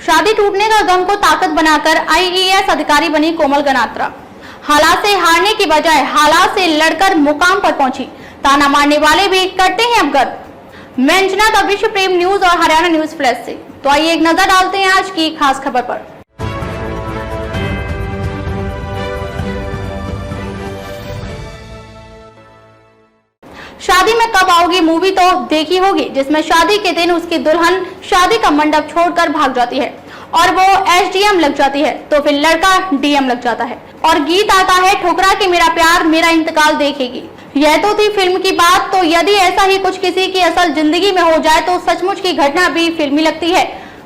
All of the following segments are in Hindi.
शादी टूटने का गम को ताकत बनाकर आईएएस अधिकारी बनी कोमल गनात्रा। हालात से हारने की बजाय हालात से लड़कर मुकाम पर पहुंची। ताना मारने वाले भी करते हैं अब गर्व। मैं अंजना द विश्व प्रेम न्यूज और हरियाणा न्यूज फ्लैश से। तो आइए एक नजर डालते हैं आज की खास खबर पर। शादी में कब आओगी मूवी तो देखी होगी, जिसमें शादी के दिन उसकी दुल्हन शादी का मंडप छोड़कर भाग जाती है और वो एसडीएम लग जाती है तो फिर लड़का डीएम लग जाता है और गीत आता है ठुकरा के मेरा प्यार मेरा इंतकाल देखेगी। यह तो थी फिल्म की बात, तो यदि ऐसा ही कुछ किसी की असल जिंदगी में हो जाए तो सचमुच की घटना भी फिल्मी लगती है।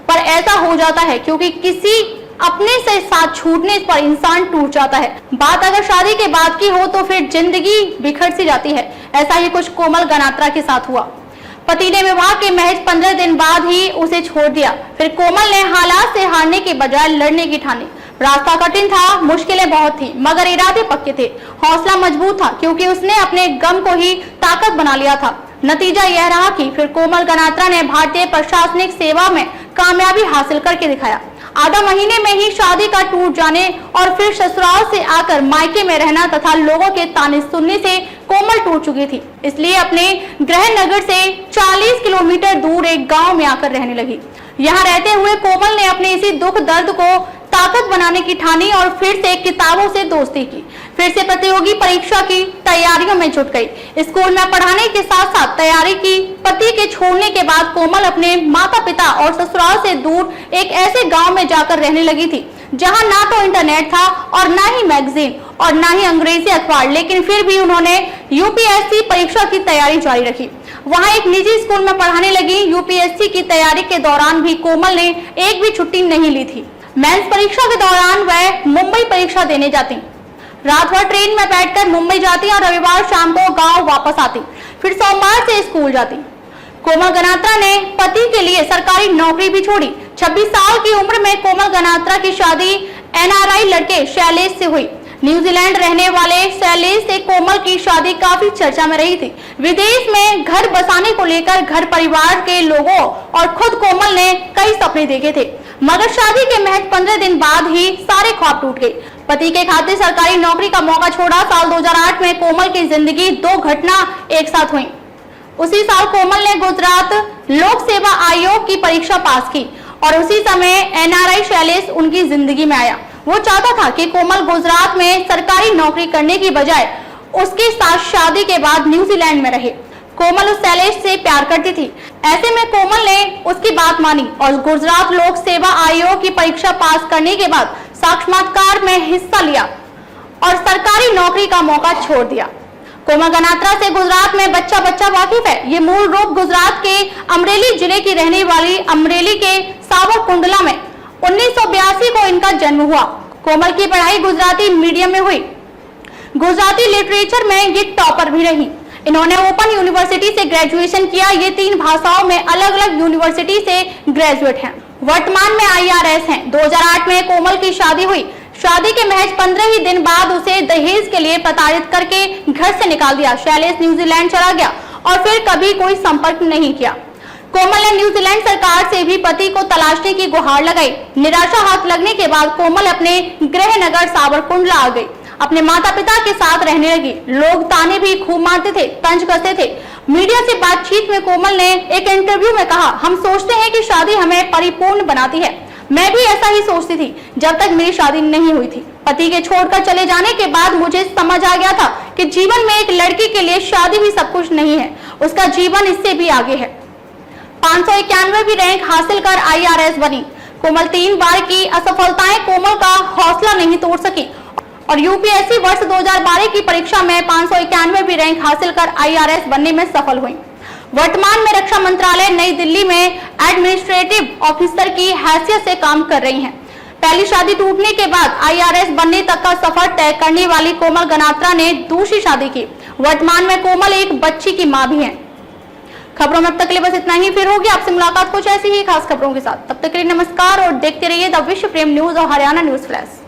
पर ऐसा हो जाता है क्योंकि किसी अपने से साथ छूटने पर इंसान टूट जाता है। बात अगर शादी के बाद की हो तो फिर जिंदगी बिखर सी जाती है। ऐसा ही कुछ कोमल गनात्रा के साथ हुआ। पति ने विवाह के महज 15 दिन बाद ही उसे छोड़ दिया। फिर कोमल ने हालात से हारने के बजाय लड़ने की ठानी। रास्ता कठिन था, मुश्किलें बहुत थी, मगर इरादे पक्के थे, हौसला मजबूत था क्योंकि उसने अपने गम को ही ताकत बना लिया था। नतीजा यह रहा कि फिर कोमल गनात्रा ने भारतीय प्रशासनिक सेवा में कामयाबी हासिल करके दिखाया। आधा महीने में ही शादी का टूट जाने और फिर ससुराल से आकर मायके में रहना तथा लोगों के ताने सुनने से कोमल टूट चुकी थी। इसलिए अपने गृह नगर से 40 किलोमीटर दूर एक गांव में आकर रहने लगी। यहाँ रहते हुए कोमल ने अपने इसी दुख दर्द को ताकत बनाने की ठानी और फिर से किताबों से दोस्ती की। फिर से प्रतियोगी परीक्षा की तैयारियों में जुट गई। स्कूल में पढ़ाने के साथ साथ तैयारी की। पति के छोड़ने के बाद कोमल अपने माता पिता और ससुराल से दूर एक ऐसे गांव में जाकर रहने लगी थी जहां ना तो इंटरनेट था और ना ही मैगजीन और ना ही अंग्रेजी अखबार, लेकिन फिर भी उन्होंने यूपीएससी परीक्षा की तैयारी जारी रखी। वहां एक निजी स्कूल में पढ़ाने लगी। यूपीएससी की तैयारी के दौरान भी कोमल ने एक भी छुट्टी नहीं ली थी। मेंस परीक्षा के दौरान वह मुंबई परीक्षा देने जाती। रात भर ट्रेन में बैठकर मुंबई जाती और रविवार शाम को गांव वापस आती। फिर सोमवार से स्कूल जाती। कोमल गनात्रा ने पति के लिए सरकारी नौकरी भी छोड़ी। 26 साल की उम्र में कोमल गनात्रा की शादी एनआरआई लड़के शैलेश से हुई। न्यूजीलैंड रहने वाले शैलेश से कोमल की शादी काफी चर्चा में रही थी। विदेश में घर बसाने को लेकर घर परिवार के लोगों और खुद कोमल ने कई सपने देखे थे, मगर शादी के महज 15 दिन बाद ही सारे ख्वाब टूट गए। पति के खातिर सरकारी नौकरी का मौका छोड़ा। साल 2008 में कोमल की जिंदगी 2 घटना एक साथ हुई। उसी साल कोमल ने गुजरात लोक सेवा आयोग की परीक्षा पास की और उसी समय एनआरआई शैलेश उनकी जिंदगी में आया। वो चाहता था कि कोमल गुजरात में सरकारी नौकरी करने की बजाय उसके साथ शादी के बाद न्यूजीलैंड में रहे। कोमल उस शैलेश से प्यार करती थी। ऐसे में कोमल ने उसकी बात मानी और गुजरात लोक सेवा आयोग की परीक्षा पास करने के बाद साक्षात्कार में हिस्सा लिया और सरकारी नौकरी का मौका छोड़ दिया। कोमल गनात्रा से गुजरात में बच्चा वाकिफ है। ये मूल रूप गुजरात के अमरेली जिले की रहने वाली अमरेली के सावरकुंडला में 1982 को इनका जन्म हुआ। कोमल की पढ़ाई गुजराती मीडियम में हुई। गुजराती लिटरेचर में ये टॉपर भी रही। इन्होंने ओपन यूनिवर्सिटी से ग्रेजुएशन किया। ये 3 भाषाओं में अलग अलग यूनिवर्सिटी से ग्रेजुएट हैं। वर्तमान में आईआरएस हैं। 2008 में कोमल की शादी हुई। शादी के महज 15 ही दिन बाद उसे दहेज के लिए प्रताड़ित करके घर से निकाल दिया। शैलेश न्यूजीलैंड चला गया और फिर कभी कोई संपर्क नहीं किया। कोमल ने न्यूजीलैंड सरकार से भी पति को तलाशने की गुहार लगाई। निराशा हाथ लगने के बाद कोमल अपने गृह नगर सावरकुंडला आ गई। अपने माता पिता के साथ रहने लगी। लोग ताने भी खूब मारते थे, तंज कसते थे। मीडिया से बातचीत में कोमल ने एक इंटरव्यू में कहा, हम सोचते हैं कि शादी हमें परिपूर्ण बनाती है। मैं भी ऐसा ही सोचती थी जब तक मेरी शादी नहीं हुई थी। पति के छोड़कर चले जाने के बाद मुझे समझ आ गया था कि जीवन में एक लड़की के लिए शादी भी सब कुछ नहीं है, उसका जीवन इससे भी आगे है। 591वीं रैंक हासिल कर आईआरएस बनी। कोमल 3 बार की असफलताएं कोमल का हौसला नहीं तोड़ सकी और यूपीएससी वर्ष 2012 की परीक्षा में 591वीं रैंक हासिल कर आईआरएस बनने में सफल हुई। वर्तमान में रक्षा मंत्रालय नई दिल्ली में एडमिनिस्ट्रेटिव ऑफिसर की हैसियत से काम कर रही हैं। पहली शादी टूटने के बाद आईआरएस बनने तक का सफर तय करने वाली कोमल गनात्रा ने दूसरी शादी की। वर्तमान में कोमल एक बच्ची की मां भी है। खबरों में अब तक के लिए बस इतना ही। फिर होगी आपसे मुलाकात कुछ ऐसी ही खास खबरों के साथ। तब तक के लिए नमस्कार और देखते रहिए द विश्व प्रेम न्यूज और हरियाणा न्यूज फ्लैश।